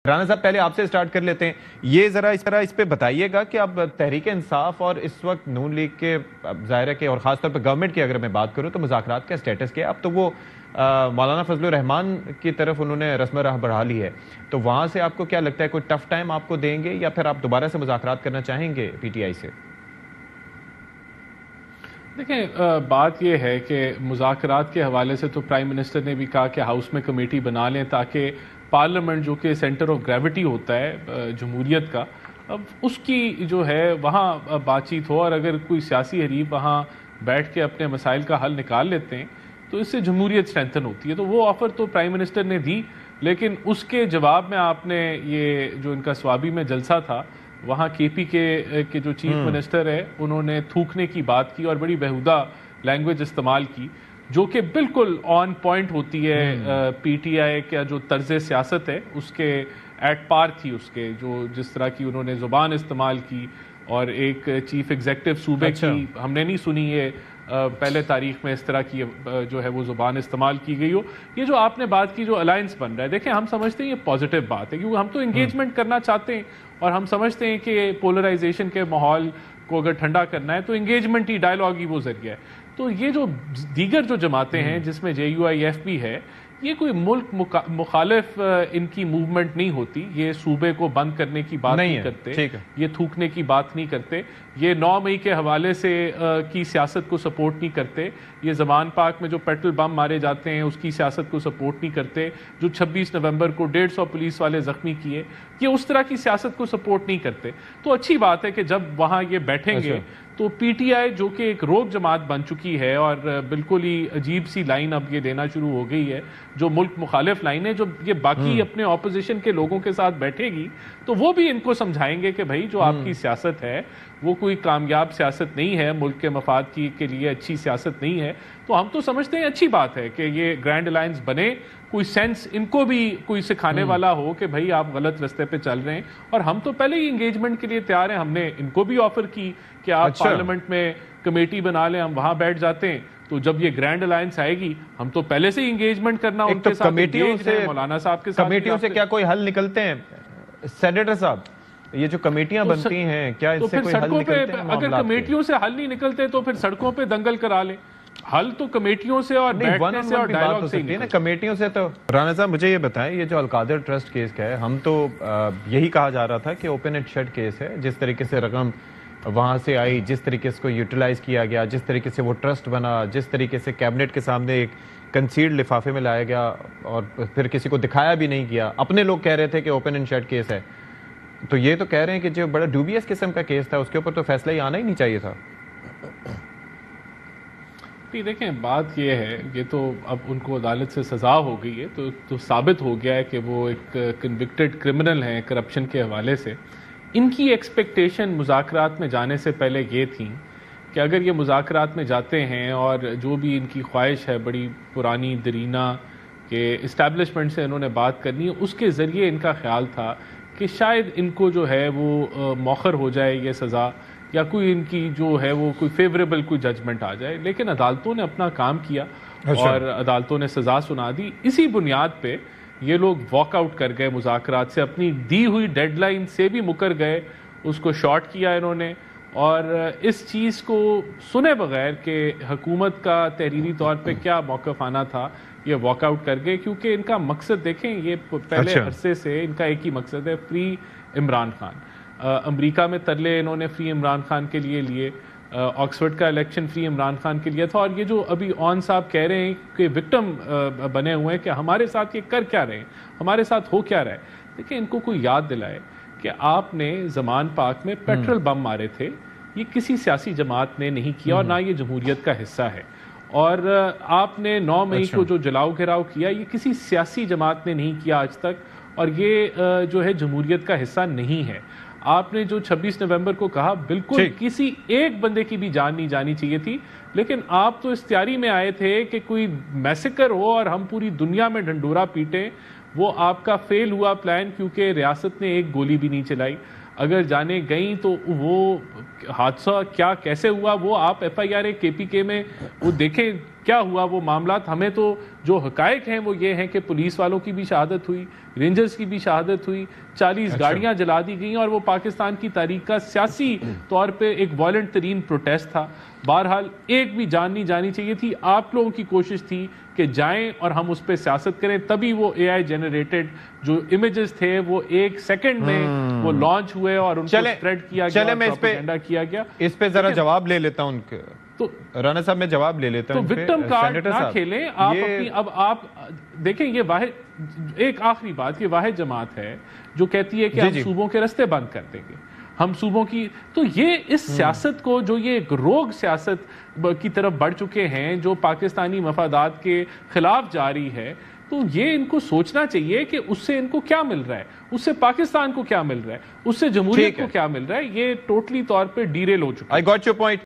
رانا صاحب پہلے آپ سے سٹارٹ کر لیتے ہیں. یہ ذرا اس پہ بتائیے گا کہ اب تحریک انصاف اور اس وقت نون لیگ کے ظاہر ہے کہ اور خاص طور پہ گورنمنٹ کی اگر میں بات کروں تو مذاکرات کا سٹیٹس کیا ہے؟ اب تو وہ مولانا فضل الرحمان کی طرف انہوں نے رسم راہ بڑھا لی ہے، تو وہاں سے آپ کو کیا لگتا ہے کوئی ٹف ٹائم آپ کو دیں گے یا پھر آپ دوبارہ سے مذاکرات کرنا چاہیں گے پی ٹی آئی سے؟ دیکھیں، بات یہ ہے کہ مذاکرات کے حوالے سے تو پرائم منسٹر نے بھی کہا کہ ہاؤس میں کمیٹی بنا لیں تاکہ پارلیمنٹ جو کہ سینٹر آف گریوٹی ہوتا ہے جمہوریت کا، اب اس کی جو ہے وہاں بات چیت ہو، اور اگر کوئی سیاسی حریف وہاں بیٹھ کے اپنے مسائل کا حل نکال لیتے ہیں تو اس سے جمہوریت اسٹرینتھن ہوتی ہے. تو وہ آفر تو پرائم منسٹر نے دی، لیکن اس کے جواب میں آپ نے یہ جو ان کا سوابی میں جلسہ تھا وہاں کے پی کے جو چیف منسٹر ہے انہوں نے تھوکنے کی بات کی اور بڑی بیہودہ لینگویج استعمال کی جو کہ بالکل آن پوائنٹ ہوتی ہے پی ٹی آئی کا جو طرز سیاست ہے اس کے ایٹ پار تھی. اس کے جو جس طرح کی انہوں نے زبان استعمال کی، اور ایک چیف ایگزیکٹو صوبے کی ہم نے نہیں سنی ہے پہلے تاریخ میں اس طرح کی جو ہے وہ زبان استعمال کی گئی ہو. یہ جو آپ نے بات کی جو الائنس بن رہا ہے، دیکھیں ہم سمجھتے ہیں یہ پازیٹیو بات ہے کیونکہ ہم تو انگیجمنٹ کرنا چاہتے ہیں، اور ہم سمجھتے ہیں کہ پولرائزیشن کے ماحول کو اگر ٹھنڈا کرنا ہے تو انگیجمنٹ ہی، ڈائیلاگ ہی وہ ذریعہ ہے. تو یہ جو دیگر جو جماعتیں ہیں جس میں جے یو آئی ایف بھی ہے، یہ کوئی ملک مخالف ان کی موومنٹ نہیں ہوتی. یہ صوبے کو بند کرنے کی بات نہیں کرتے، یہ تھوکنے کی بات نہیں کرتے، یہ 9 مئی کے حوالے سے کی سیاست کو سپورٹ نہیں کرتے، یہ زمان پاک میں جو پیٹرول بم مارے جاتے ہیں اس کی سیاست کو سپورٹ نہیں کرتے، جو 26 نومبر کو 150 پولیس والے زخمی کیے، یہ اس طرح کی سیاست کو سپورٹ نہیں کرتے. تو اچھی بات ہے کہ جب وہاں یہ بیٹھیں گے تو پی ٹی آئی جو کہ ایک روک جماعت بن چکی ہے اور بالکل ہی عجیب سی لائن اب یہ دینا شروع ہو گئی ہے، جو ملک مخالف لائن ہے، جو یہ باقی اپنے اپوزیشن کے لوگوں کے ساتھ بیٹھے گی تو وہ بھی ان کو سمجھائیں گے کہ بھائی جو آپ کی سیاست ہے وہ کوئی کامیاب سیاست نہیں ہے، ملک کے مفاد کے لیے اچھی سیاست نہیں ہے. تو ہم تو سمجھتے ہیں اچھی بات ہے کہ یہ گرینڈ الائنس بنے، کوئی سینس ان کو بھی کوئی سکھانے والا ہو کہ بھائی آپ غلط رستے پہ چل رہے ہیں. اور ہم تو پہلے ہی انگیجمنٹ کے لیے تیار ہیں، ہم نے ان کو بھی آفر کی کہ آپ پارلیمنٹ میں کمیٹی بنا لیں، ہم وہاں بیٹھ جاتے ہیں. تو جب یہ گرینڈ الائنس آئے گی ہم تو پہلے سے ہی انگیجمنٹ کرنا ان کے ساتھ، مولانا صاحب کے ساتھ. کمیٹیوں سے کیا کوئی حل نکلتے ہیں سینیٹر صاحب؟ یہ جو کمیٹیاں بنتی ہیں کیا اس سے کوئی حل نکلتے ہیں؟ اگر کمیٹیوں سے حل نہیں نکلتے تو پھر سڑکوں پہ دنگل کرا لیں. حل تو کمیٹیوں سے اور بیٹھنے سے اور ڈائیلاگ سے ہی نا، کمیٹیوں سے. تو رانا صاحب مجھے یہ بتائیں، یہ جو القادر ٹرسٹ کیس کا ہے، ہم تو یہی کہا جا رہا تھا کہ اوپن اینڈ شٹ کیس ہے، جس طریقے سے رقم وہاں سے آئی، جس طریقے سے کو یوٹیلائز کیا گیا، جس طریقے سے وہ ٹرسٹ بنا، جس طریقے سے کیبنٹ کے سامنے ایک کنسیڈ لفافے میں لایا گیا اور پھر کسی کو دکھایا بھی نہیں گیا. اپنے لوگ کہہ رہے تھے کہ اوپن اینڈ شٹ کیس ہے، تو یہ تو کہہ رہے ہیں کہ جو بڑا ڈوبیس قسم کا کیس تھا اس کے اوپر تو فیصلہ ہی آنا ہی نہیں چاہیے تھا. دیکھیں بات یہ ہے، یہ تو اب ان کو عدالت سے سزا ہو گئی ہے تو ثابت ہو گیا ہے کہ وہ ایک کنوکٹڈ کرمنل ہیں کرپشن کے حوالے سے. ان کی ایکسپیکٹیشن مذاکرات میں جانے سے پہلے یہ تھی کہ اگر یہ مذاکرات میں جاتے ہیں اور جو بھی ان کی خواہش ہے بڑی پرانی درینہ کہ اسٹیبلشمنٹ سے انہوں نے بات کرنی ہے، اس کے ذریعے ان کا خیال تھا کہ شاید ان کو جو ہے وہ مؤخر ہو جائے یہ سزا، یا کوئی ان کی جو ہے وہ کوئی فیوریبل کوئی ججمنٹ آ جائے. لیکن عدالتوں نے اپنا کام کیا اور عدالتوں نے سزا سنا دی. اسی بنیاد پہ یہ لوگ واک آؤٹ کر گئے مذاکرات سے، اپنی دی ہوئی ڈیڈ لائن سے بھی مکر گئے، اس کو شارٹ کیا انہوں نے، اور اس چیز کو سنے بغیر کہ حکومت کا تحریری طور پہ کیا موقف آنا تھا یہ واک آؤٹ کر گئے. کیونکہ ان کا مقصد دیکھیں، یہ پہلے عرصے سے ان کا ایک ہی مقصد ہے، فری عمران خان. امریکہ میں ترلے انہوں نے فری عمران خان کے لیے آکسفورڈ کا الیکشن فری عمران خان کے لیے تھا. اور یہ جو ابھی اون صاحب کہہ رہے ہیں کہ وکٹم بنے ہوئے ہیں کہ ہمارے ساتھ یہ کر کیا رہے ہیں، ہمارے ساتھ ہو کیا رہا ہے. دیکھیں ان کو کوئی یاد دلائے کہ آپ نے زمان پاک میں پیٹرول بم مارے تھے، یہ کسی سیاسی جماعت نے نہیں کیا اور نہ یہ جمہوریت کا حصہ ہے. اور آپ نے 9 مئی کو جو جلاؤ گھراؤ کیا، یہ کسی سیاسی جماعت نے نہیں کیا آج تک، اور یہ جو ہے جمہوریت کا حصہ نہیں ہے. آپ نے جو 26 نومبر کو کہا، بالکل کسی ایک بندے کی بھی جان نہیں جانی چاہیے تھی، لیکن آپ تو اس تیاری میں آئے تھے کہ کوئی میسیکر ہو اور ہم پوری دنیا میں ڈھنڈورا پیٹیں. وہ آپ کا فیل ہوا پلان، کیونکہ ریاست نے ایک گولی بھی نہیں چلائی. اگر جانے گئیں تو وہ حادثہ کیا کیسے ہوا وہ آپ ایف آئی آر کے پی کے میں وہ دیکھیں کیا ہوا وہ معاملات. ہمیں تو جو حقائق ہیں وہ یہ ہیں کہ پولیس والوں کی بھی شہادت ہوئی, رینجرز کی بھی شہادت ہوئی, 40 گاڑیاں جلا دی گئیں, اور وہ پاکستان کی تاریخ کا سیاسی طور پہ ایک وائلنٹ ترین پروٹیسٹ تھا. بہرحال ایک بھی جان نہیں جانی چاہیے تھی. آپ لوگوں کی کوشش تھی کہ جائیں اور ہم اس پہ سیاست کریں, تبھی وہ اے آئی جنریٹڈ جو امیجز تھے وہ 1 سیکنڈ میں وہ لانچ ہوئے اور ان کو اسپریڈ کیا گیا, پروپیگنڈا کیا گیا. اس پہ ذرا جواب لے لیتا ہوں تو رانا صاحب میں جواب لے لیتا ہوں. تو وکٹم کارڈ نہ کھیلیں آپ اپنی. اب آپ دیکھیں یہ واحد ایک آخری بات, یہ واحد جماعت ہے جو کہتی ہے کہ ہم صوبوں کے رستے بند کر دیں گے, ہم صوبوں کی. تو یہ اس سیاست کو جو یہ ایک روگ سیاست کی طرف بڑھ چکے ہیں جو پاکستانی مفادات کے خلاف جاری ہے, تو یہ ان کو سوچنا چاہیے کہ اس سے ان کو کیا مل رہا ہے, اس سے پاکستان کو کیا مل رہا ہے, اس سے جمہوریت کو کیا مل رہا ہے. یہ ٹوٹلی طور پہ ڈیریل ہو چکا ہے. I got your point.